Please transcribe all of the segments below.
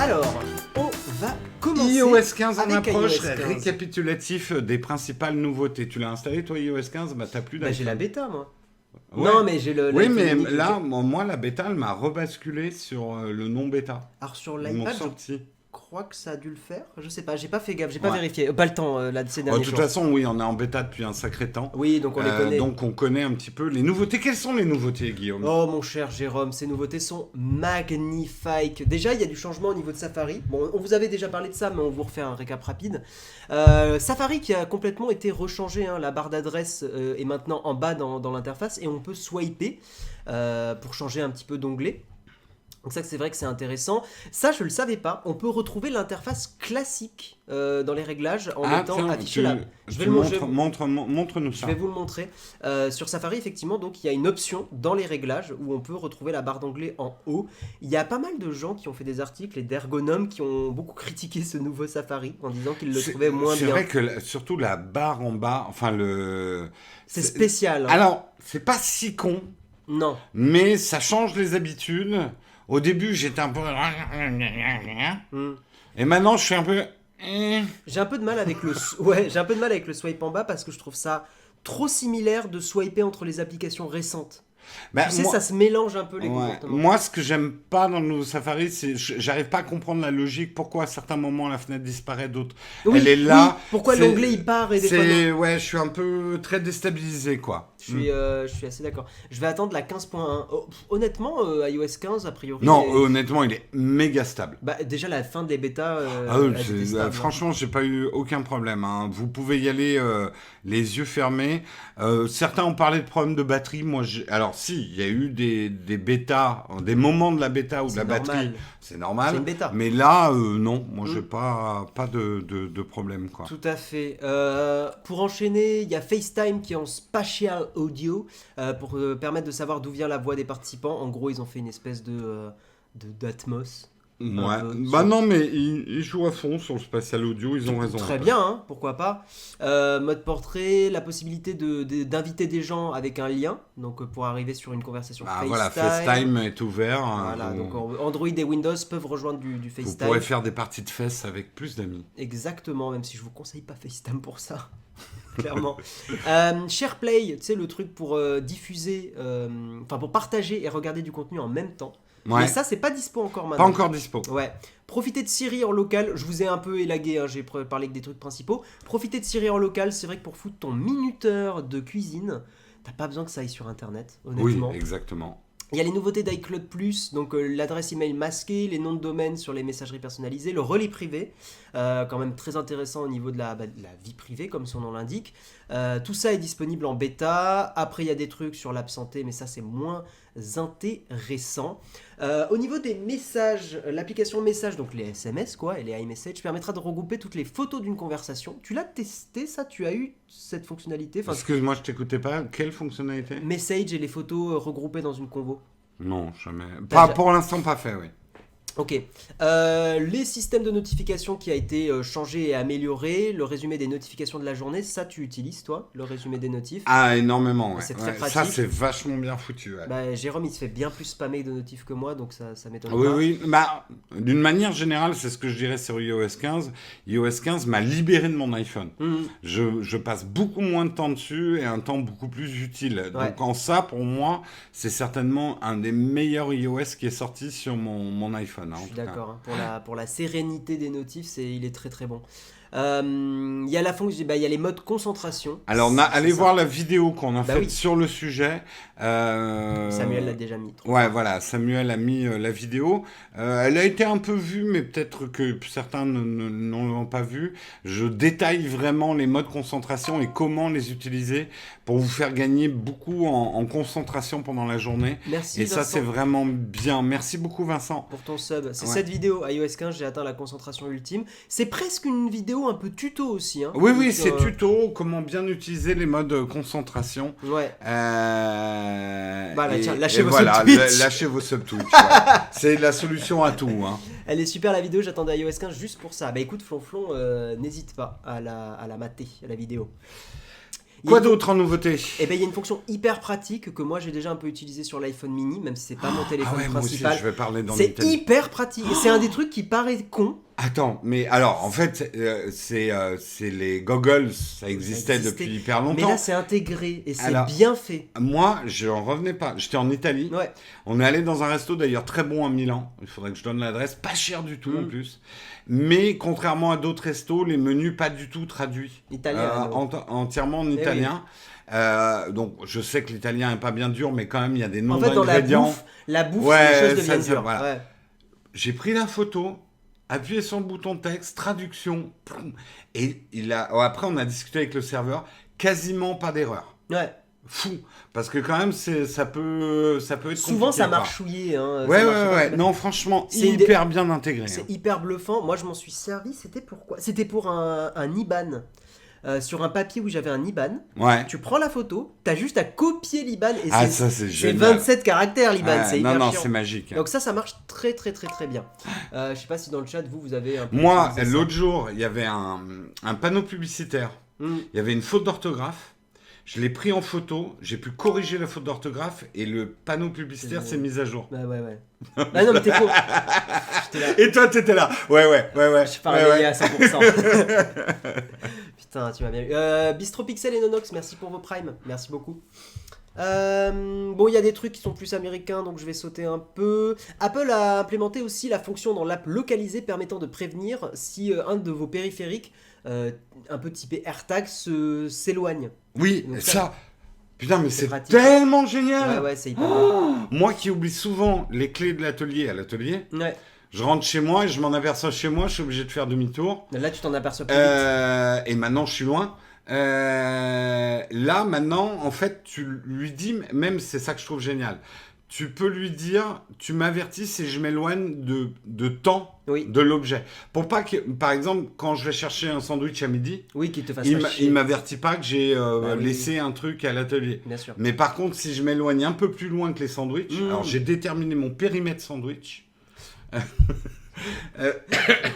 Alors, on va commencer iOS 15 en avec approche, iOS 15. récapitulatif des principales nouveautés. Tu l'as installé toi iOS 15 ? Bah t'as plus Bah, d'iPhone. j'ai la bêta, moi. Ouais. Non, mais j'ai le... Oui, l'iPhone mais unique, là, moi, la bêta, elle m'a rebasculé sur le non bêta. Alors, sur Ils m'ont l'iPad, sorti. je crois que ça a dû le faire. Je sais pas, j'ai pas fait gaffe, j'ai pas Ouais. vérifié. Pas le temps, là, de ces De derniers toute jours. façon, oui, on est en bêta depuis un sacré temps. Oui, donc on les connaît. Donc on connaît un petit peu les nouveautés. Quelles sont les nouveautés, Guillaume ? Oh mon cher Jérôme, ces nouveautés sont magnifiques. Déjà, il y a du changement au niveau de Safari. Bon, on vous avait déjà parlé de ça, mais on vous refait un récap rapide. Safari qui a complètement été rechangé, hein. La barre d'adresse est maintenant en bas dans l'interface et on peut swiper pour changer un petit peu d'onglet. Donc ça, c'est vrai que c'est intéressant. Ça, je le savais pas. On peut retrouver l'interface classique dans les réglages en étant affiché là. Je vais le montrer. Montre-nous Je ça. vais vous le montrer. Sur Safari, effectivement, donc il y a une option dans les réglages où on peut retrouver la barre d'onglet en haut. Il y a pas mal de gens qui ont fait des articles et d'ergonomes qui ont beaucoup critiqué ce nouveau Safari en disant qu'ils le trouvaient moins C'est bien. vrai que surtout la barre en bas, enfin le. C'est spécial. Hein. Alors, c'est pas si con, Non. mais ça change les habitudes. Au début, j'étais un peu. Et maintenant, je suis un peu. J'ai un peu de mal avec j'ai un peu de mal avec le swipe en bas parce que je trouve ça trop similaire de swiper entre les applications récentes. Bah, Tu sais, moi- ça se mélange un peu les Ouais. comportements. Moi, ce que j'aime pas dans le nouveau Safari, c'est j'arrive pas à comprendre la logique. Pourquoi à certains moments la fenêtre disparaît, d'autres Oui, elle est là. oui. Pourquoi C'est- l'onglet il part et des fois non. Ouais, je suis un peu très déstabilisé, quoi. Je suis assez d'accord. Je vais attendre la 15.1. Oh, honnêtement, iOS 15, a priori. Non, est- honnêtement, il est méga stable. Bah, déjà, la fin des bêtas. Ah oui, elle était stable. franchement, j'ai pas eu aucun problème, hein. Vous pouvez y aller les yeux fermés. Certains ont parlé de problèmes de batterie. Moi, alors si, il y a eu des bêtas, des moments de la bêta où C'est la normal. batterie, c'est normal. C'est une bêta. Mais là, non, moi, j'ai pas de problème, quoi. Tout à fait. Pour enchaîner, il y a FaceTime qui est en spatial audio pour permettre de savoir d'où vient la voix des participants. En gros, ils ont fait une espèce d'Atmos. Ouais. peu Bah sur- non, mais ils jouent à fond sur le spatial audio, ils ont raison. Très bien, hein, pourquoi pas. Mode portrait, la possibilité d'inviter des gens avec un lien, donc pour arriver sur une conversation Bah FaceTime. voilà, FaceTime est ouvert. Voilà, vous, donc Android et Windows peuvent rejoindre du vous FaceTime. pourrez faire des parties de fesses avec plus d'amis. Exactement, même si je vous conseille pas FaceTime pour ça. Clairement. SharePlay, tu sais, le truc pour diffuser, enfin pour partager et regarder du contenu en même temps. Ouais. Mais ça, c'est pas dispo encore Pas maintenant. encore dispo. Ouais. Profitez de Siri en local. Je vous ai un peu élagué, hein, j'ai parlé que des trucs principaux. Profitez de Siri en local. C'est vrai que pour foutre ton minuteur de cuisine, t'as pas besoin que ça aille sur internet, honnêtement. Oui, exactement. Il y a les nouveautés d'iCloud+, donc l'adresse email masquée, les noms de domaine sur les messageries personnalisées, le relais privé, quand même très intéressant au niveau de la vie privée, comme son nom l'indique. Tout ça est disponible en bêta. Après, il y a des trucs sur l'app santé, mais ça, c'est moins intéressant. Au niveau des messages, l'application message, donc les SMS, quoi, et les iMessage, permettra de regrouper toutes les photos d'une conversation. Tu l'as testé, ça? Tu as eu cette fonctionnalité? Enfin, Excuse-moi, je t'écoutais pas. Quelle fonctionnalité ? Message et les photos regroupées dans une convo. Non, jamais. T'as Pour l'instant, pas fait, oui. Ok. Les systèmes de notification qui a été changé et amélioré, le résumé des notifications de la journée, ça tu utilises toi, le résumé des notifs. Ah, énormément, ouais. C'est très Ouais, pratique. ça, c'est vachement bien foutu, ouais. Bah, Jérôme il se fait bien plus spammer de notifs que moi, donc ça m'étonne Oui, pas. oui. Bah, d'une manière générale, c'est ce que je dirais sur iOS 15. iOS 15 m'a libéré de mon iPhone. Mhm. Je passe beaucoup moins de temps dessus et un temps beaucoup plus utile. Ouais. Donc en ça, pour moi, c'est certainement un des meilleurs iOS qui est sorti sur mon iPhone. Hein, Je en suis tout cas. d'accord, hein. Pour la sérénité des notifs, il est très très bon. Il y a la fonction, il y a les modes concentration. Alors, allez voir la vidéo qu'on a Bah faite oui. sur le sujet. Samuel l'a déjà mis. Ouais, voilà, Samuel a mis la vidéo. Elle a été un peu vue, mais peut-être que certains ne l'ont pas vue. Je détaille vraiment les modes concentration et comment les utiliser pour vous faire gagner beaucoup en concentration pendant la journée. Merci Et ça, Vincent, c'est vraiment bien. Merci beaucoup, Vincent. pour ton sub. C'est Ouais. cette vidéo, iOS 15, j'ai atteint la concentration ultime. C'est presque une vidéo un peu tuto aussi. Hein. Oui, oui, Donc, c'est tuto, comment bien utiliser les modes concentration. Ouais. Voilà, tiens, lâchez vos subs Twitch. lâchez vos sub Twitch. Ouais. C'est la solution à tout. Hein. Elle est super la vidéo, j'attendais iOS 15 juste pour ça. Bah écoute Flonflon, n'hésite pas à la mater, à la vidéo. Quoi d'autre en nouveauté? Eh ben, il y a une fonction hyper pratique que moi j'ai déjà un peu utilisée sur l'iPhone mini, même si c'est pas mon téléphone Ah ouais, moi aussi, principal. je vais parler dans C'est l'Italie. hyper pratique. Et c'est un des trucs qui paraît con. Attends, mais alors, en fait, c'est les goggles, ça existait depuis hyper Mais longtemps. là, c'est intégré et c'est Alors, bien fait. Moi, je n'en revenais pas. J'étais en Italie. Ouais. On est allé dans un resto d'ailleurs très bon à Milan. Il faudrait que je donne l'adresse. Pas cher du tout en plus. Mais contrairement à d'autres restos, les menus pas du tout traduits. Italien. Entièrement en italien. Donc je sais que l'italien est pas bien dur, mais quand même il y a des noms En fait, dans d'ingrédients. la bouffe, Ouais, les choses deviennent ça, dures. voilà. Ouais. J'ai pris la photo, appuyé sur le bouton texte, traduction, et après on a discuté avec le serveur, quasiment pas d'erreur. Ouais. Fou, parce que quand même ça peut être Souvent, compliqué, ça quoi. marchouillait. Hein, Ouais, ça marchait pas ouais. bien. Non, franchement, C'est hyper bien intégré. C'est Hein. hyper bluffant. Moi, je m'en suis servi. C'était pourquoi? C'était pour un IBAN. Sur un papier où j'avais un IBAN. Ouais. Tu prends la photo, t'as juste à copier l'IBAN et Ah, c'est ça c'est c'est génial. 27 caractères l'IBAN. Ouais, C'est hyper non, chiant. c'est magique. Donc ça marche très très très très bien. Je sais pas si dans le chat vous avez un peu Moi, utilisé ça. l'autre jour, il y avait un panneau publicitaire. Hmm. Il y avait une faute d'orthographe. Je l'ai pris en photo, j'ai pu corriger la faute d'orthographe et le panneau publicitaire C'est s'est mis à jour. Bah ouais. Ah non mais t'es con. J'étais là. Et toi, t'étais là. Ouais. Je suis pas Ouais, réveillé ouais. à 100%. Putain, tu m'as bien eu. Bistro Pixel et Nonox, merci pour vos primes. Merci beaucoup. Bon, il y a des trucs qui sont plus américains, donc je vais sauter un peu. Apple a implémenté aussi la fonction dans l'app localisée permettant de prévenir si un de vos périphériques, un peu typé AirTag, s'éloigne. Oui, Donc ça. Putain, mais c'est pratique. tellement génial. Ouais, c'est hyper bien. Moi qui oublie souvent les clés de l'atelier à l'atelier, Ouais. je rentre chez moi et je m'en aperçois chez moi, je suis obligé de faire demi-tour. Là, tu t'en aperçois plus vite. Et maintenant, je suis loin. Là, maintenant, en fait, tu lui dis, même c'est ça que je trouve génial, tu peux lui dire, tu m'avertis si je m'éloigne de temps Oui. de l'objet. Pour pas que, par exemple, quand je vais chercher un sandwich à midi, Oui, qu'il te fasse il pas chier. il m'avertit pas que j'ai oui. laissé un truc à l'atelier. Bien sûr. Mais par contre, si je m'éloigne un peu plus loin que les sandwichs, alors j'ai déterminé mon périmètre sandwich.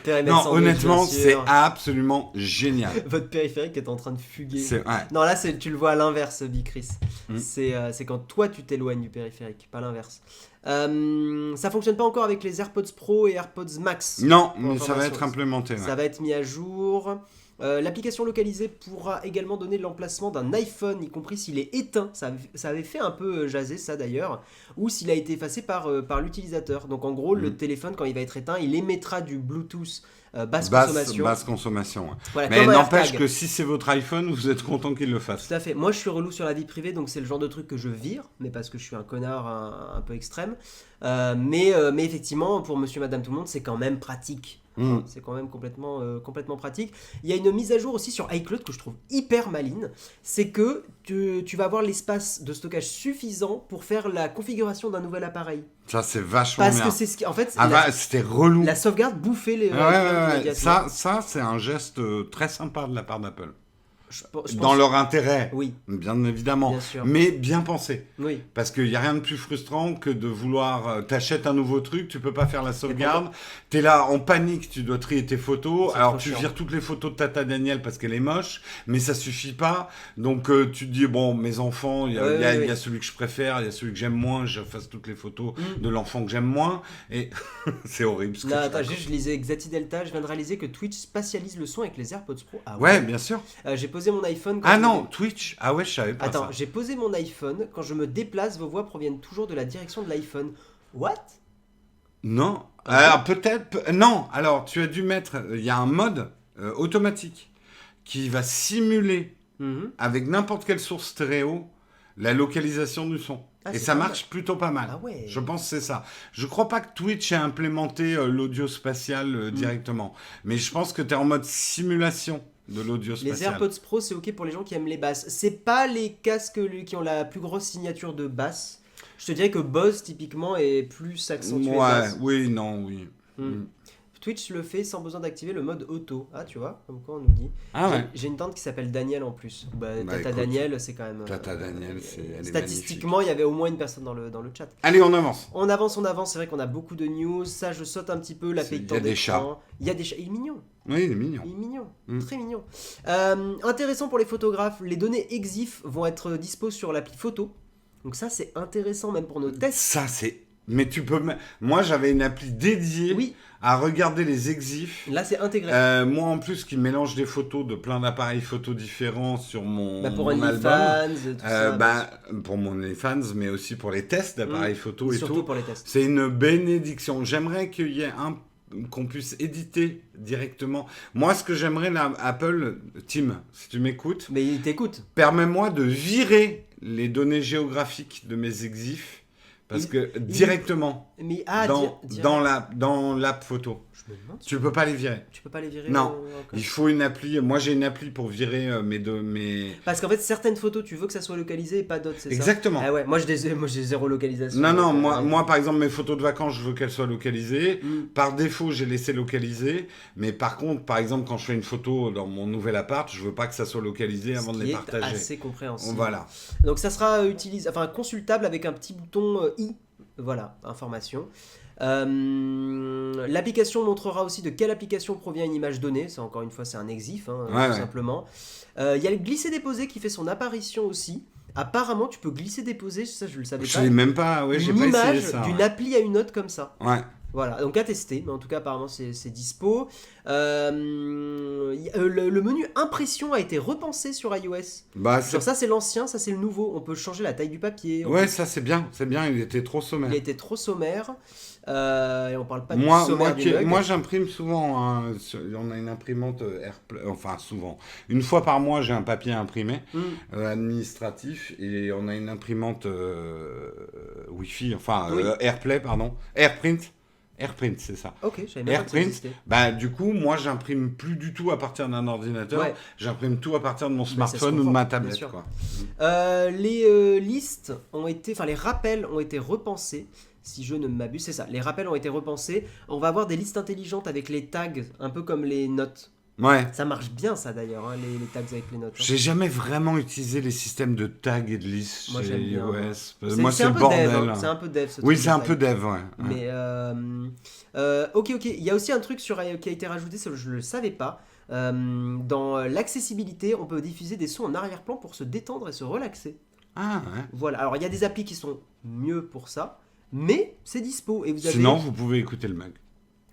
Périmètre Non, sandwich, honnêtement, bien sûr. c'est absolument génial. Votre périphérique est en train de fuguer. Ouais. Non, là, tu le vois à l'inverse, Big Chris. Mm. C'est quand toi, tu t'éloignes du périphérique, pas l'inverse. Ça fonctionne pas encore avec les AirPods Pro et AirPods Max. Non, Pour mais ça va information. être implémenté. Ouais. Ça va être mis à jour. L'application localisée pourra également donner l'emplacement d'un iPhone, y compris s'il est éteint. Ça avait fait un peu jaser ça d'ailleurs, ou s'il a été effacé par l'utilisateur. Donc en gros, le téléphone, quand il va être éteint, il émettra du Bluetooth basse consommation. Basse consommation. Ouais. Voilà, Mais comme un n'empêche AirTag. que si c'est votre iPhone, vous êtes content qu'il le fasse. Tout à fait. Moi, je suis relou sur la vie privée, donc c'est le genre de truc que je vire, mais parce que je suis un connard un peu extrême. Mais effectivement, pour monsieur, madame, tout le monde, c'est quand même pratique. Mm. C'est quand même complètement pratique. Il y a une mise à jour aussi sur iCloud que je trouve hyper maligne. C'est que tu vas avoir l'espace de stockage suffisant pour faire la configuration d'un nouvel appareil. Ça, c'est vachement Parce bien. que c'est ce qui. En fait, C'était relou. la sauvegarde bouffait les. Ouais. immédiatement. Ça c'est un geste très sympa de la part d'Apple. Je pense- Dans leur intérêt, Oui, bien évidemment. bien sûr. Mais bien pensé. Oui. Parce qu'il n'y a rien de plus frustrant que de vouloir... t'achètes un nouveau truc, tu peux pas faire la sauvegarde. T'es là en panique, tu dois trier tes photos. C'est Alors trop tu chiant. vires toutes les photos de Tata Daniel parce qu'elle est moche, mais ça suffit pas. Donc tu te dis, bon, mes enfants, il y a celui que je préfère, il y a celui que j'aime moins, j'efface toutes les photos de l'enfant que j'aime moins. Et c'est horrible. Ce que Non, je attends, raconte. juste je lisais Xati Delta, je viens de réaliser que Twitch spatialise le son avec les AirPods Pro. Ah Ouais, bien sûr. J'ai posé mon iPhone quand Ah je non, me Twitch. Ah ouais, je savais pas Attends, ça. j'ai posé mon iPhone, quand je me déplace, vos voix proviennent toujours de la direction de l'iPhone. What? Non. Ah Alors peut-être... Non, alors tu as dû mettre... Il y a un mode automatique qui va simuler Mhm. avec n'importe quelle source stéréo la localisation du son. Ah, Et c'est ça pas marche plutôt pas mal. Ah ouais. Je pense que c'est ça. Je crois pas que Twitch ait implémenté l'audio spatial directement. Mais je pense que tu es en mode simulation de l'audio Les spatial. AirPods Pro, c'est ok pour les gens qui aiment les basses. C'est pas les casques qui ont la plus grosse signature de basse. Je te dirais que Bose, typiquement, est plus accentué Ouais, basse. oui, non, oui. Hmm. Twitch le fait sans besoin d'activer le mode auto. Ah, tu vois, comme quoi on nous dit. Ah ouais. J'ai une tante qui s'appelle Daniel en plus. Tata écoute, Daniel, c'est quand même. Tata Daniel, elle est statistiquement, il y avait au moins une personne dans le chat. Allez, on avance. On avance. C'est vrai qu'on a beaucoup de news. Ça, je saute un petit peu. La paye de temps d'écran. Il y a des chats. Il y a des chats. Il est mignon. Oui, il est mignon. Il est mignon, très mignon. Intéressant pour les photographes, les données EXIF vont être dispo sur l'appli photo. Donc ça, c'est intéressant même pour nos tests. Ça, c'est... Mais tu peux... Moi, j'avais une appli dédiée à regarder les EXIF. Là, c'est intégré. Moi, en plus, qui mélange des photos de plein d'appareils photo différents sur mon, pour mon album. OnlyFans, tout ça. Pour mon OnlyFans, mais aussi pour les tests d'appareils photo et surtout tout. pour les tests. C'est une bénédiction. J'aimerais qu'il y ait qu'on puisse éditer directement. Moi, ce que j'aimerais, là, Apple, Tim, si tu m'écoutes... Mais il t'écoute. Permets-moi de virer les données géographiques de mes EXIF, parce que directement, dans l'app photo, je me demande, tu peux pas les virer. Tu peux pas les virer. Non, il faut une appli. Moi, j'ai une appli pour virer mes... Parce qu'en fait, certaines photos, tu veux que ça soit localisé et pas d'autres, c'est Exactement. ça? Ah ouais, moi j'ai zéro localisation. Non, moi, par exemple, mes photos de vacances, je veux qu'elles soient localisées. Par défaut, j'ai laissé localiser. Mais par contre, par exemple, quand je fais une photo dans mon nouvel appart, je veux pas que ça soit localisé avant de les partager. C'est assez compréhensible. Voilà. Donc ça sera consultable avec un petit bouton i. Voilà, information. L'application montrera aussi de quelle application provient une image donnée. Ça, encore une fois, c'est un EXIF, tout simplement. Il y a le glisser-déposer qui fait son apparition aussi. Apparemment, tu peux glisser-déposer, ça je le savais pas. Je l'ai même pas, j'ai pas essayé ça. D'une appli à une autre comme ça. Ouais. Voilà, donc à tester, mais en tout cas apparemment c'est dispo. Le menu impression a été repensé sur iOS. Sur ça c'est l'ancien, ça c'est le nouveau. On peut changer la taille du papier. Ça c'est bien, il était trop sommaire. Il a été trop sommaire. Et on parle pas du sommaire du mug. Moi j'imprime souvent, on a une imprimante AirPlay, enfin souvent. Une fois par mois j'ai un papier imprimé administratif et on a une imprimante Wi-Fi, AirPlay pardon, AirPrint, c'est ça. Ok, je savais même pas que ça existait. Du coup, moi, j'imprime plus du tout à partir d'un ordinateur. J'imprime tout à partir de mon smartphone ou de ma tablette. Quoi. Les listes ont été, les rappels ont été repensés. Si je ne m'abuse, c'est ça. Les rappels ont été repensés. On va avoir des listes intelligentes avec les tags, un peu comme les notes. Ouais. Ça marche bien, ça d'ailleurs, les tags avec les notes. J'ai jamais vraiment utilisé les systèmes de tags et de listes chez iOS. Moi, c'est le bordel. C'est un peu dev. Oui, c'est un peu dev, ouais. Mais ok. Il y a aussi un truc qui a été rajouté, je le savais pas. Dans l'accessibilité, on peut diffuser des sons en arrière-plan pour se détendre et se relaxer. Ah ouais. Voilà. Alors il y a des applis qui sont mieux pour ça, mais c'est dispo et Sinon, vous pouvez écouter le mug.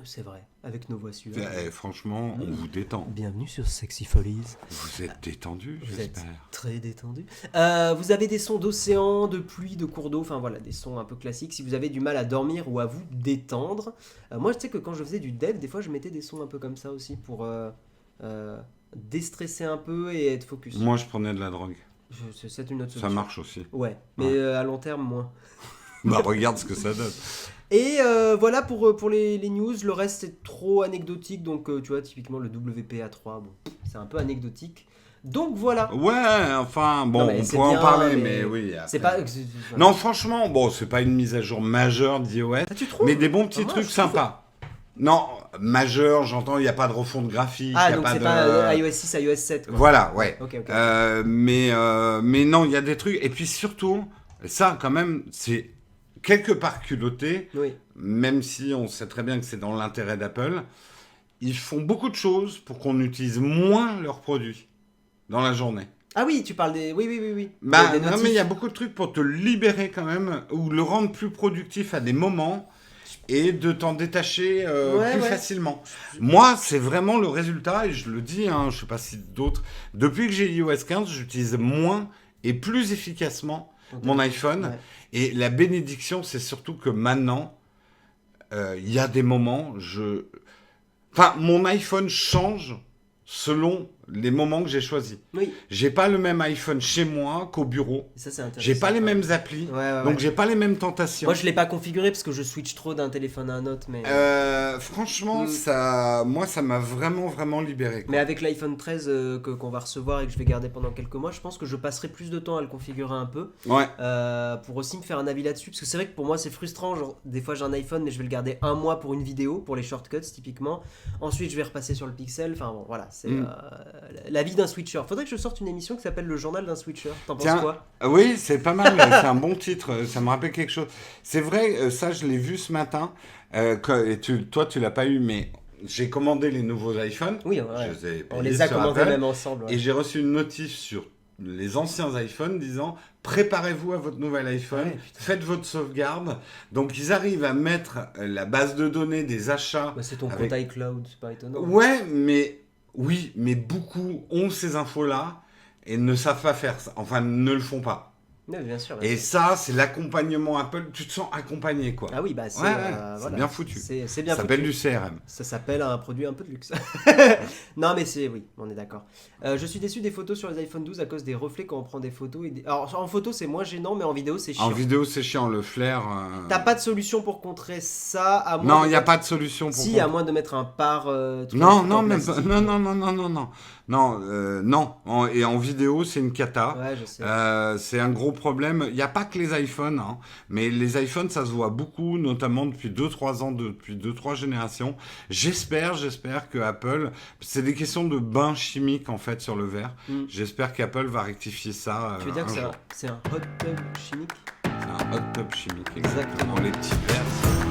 C'est vrai, avec nos voix suaves. Franchement, on vous détend. Bienvenue sur Sexy Follies. Vous êtes détendu, j'espère. Très détendu. Vous avez des sons d'océan, de pluie, de cours d'eau, des sons un peu classiques. Si vous avez du mal à dormir ou à vous détendre. Moi, je sais que quand je faisais du dev, des fois, je mettais des sons un peu comme ça aussi pour déstresser un peu et être focus. Moi, je prenais de la drogue. C'est une autre solution. Ça marche aussi. Ouais, mais à long terme, moins. Regarde ce que ça donne. Et voilà pour les news. Le reste c'est trop anecdotique. Donc tu vois, typiquement le WPA3, c'est un peu anecdotique. Donc voilà. Ouais, on pourrait en parler, mais oui. Après. C'est pas. Non, franchement, c'est pas une mise à jour majeure d'iOS. Tu trouves? Mais des bons petits trucs sympas. Non, majeur, j'entends, il n'y a pas de refonte graphique. Donc c'est pas iOS 6, iOS 7. Quoi. Voilà, ouais. Ok. Mais non, il y a des trucs. Et puis surtout, ça quand même, c'est quelque part culotté, même si on sait très bien que c'est dans l'intérêt d'Apple, ils font beaucoup de choses pour qu'on utilise moins leurs produits dans la journée. Ah oui, tu parles des... Oui. Non, mais il y a beaucoup de trucs pour te libérer quand même, ou le rendre plus productif à des moments, et de t'en détacher plus facilement. Moi, c'est vraiment le résultat, et je le dis, je ne sais pas si d'autres... Depuis que j'ai iOS 15, j'utilise moins et plus efficacement mon iPhone. Ouais. Et la bénédiction, c'est surtout que maintenant, il y a des moments, mon iPhone change selon les moments que j'ai choisis. Oui, J'ai pas le même iPhone chez moi qu'au bureau. ça c'est intéressant. J'ai pas les mêmes applis. Donc j'ai pas les mêmes tentations. Moi je l'ai pas configuré parce que je switch trop d'un téléphone à un autre, mais... Franchement, moi ça m'a vraiment libéré, quoi. Mais avec l'iPhone 13 qu'on va recevoir et que je vais garder pendant quelques mois, je pense que je passerai plus de temps à le configurer un peu. Ouais. Pour aussi me faire un avis là-dessus. Parce que c'est vrai que pour moi c'est frustrant. Genre, des fois j'ai un iPhone mais je vais le garder un mois pour une vidéo, pour les shortcuts typiquement. Ensuite je vais repasser sur le Pixel. Enfin bon, voilà. C'est la vie d'un switcher. Faudrait que je sorte une émission qui s'appelle Le Journal d'un switcher. T'en penses quoi ? Oui, c'est pas mal. C'est un bon titre. Ça me rappelle quelque chose. C'est vrai, ça je l'ai vu ce matin. Et toi tu l'as pas eu, mais j'ai commandé les nouveaux iPhones. Oui, ouais. On les a commandés même ensemble. Ouais. Et j'ai reçu une notif sur les anciens iPhones disant préparez-vous à votre nouvel iPhone, faites votre sauvegarde. Donc ils arrivent à mettre la base de données des achats. Bah, c'est ton compte iCloud, c'est pas étonnant. Ouais, mais beaucoup ont ces infos-là et ne savent pas faire ça. Enfin, ne le font pas. Oui, bien sûr. Et ça, c'est l'accompagnement Apple. Tu te sens accompagné, quoi. Ah oui, bah c'est c'est bien foutu. C'est bien ça s'appelle foutu. du CRM. Ça s'appelle un produit un peu de luxe. Non, mais oui, on est d'accord. Je suis déçu des photos sur les iPhone 12 à cause des reflets quand on prend des photos. Alors, en photo, c'est moins gênant, mais en vidéo, c'est chiant. En vidéo, c'est chiant, le flair. T'as pas de solution pour contrer ça à moins Non, il n'y a pas de solution pour Si, à moins de mettre un par. Non, même pas. Non. Et en vidéo, c'est une cata. Ouais, je sais. C'est un gros problème. Il n'y a pas que les iPhones, hein, mais les iPhones, ça se voit beaucoup, notamment depuis 2-3 ans, depuis 2-3 générations. J'espère que Apple... C'est des questions de bain chimique, en fait, sur le verre. J'espère qu'Apple va rectifier ça. Tu veux dire que c'est un hot tub chimique ? C'est un hot tub chimique, Exactement. Les petits verres.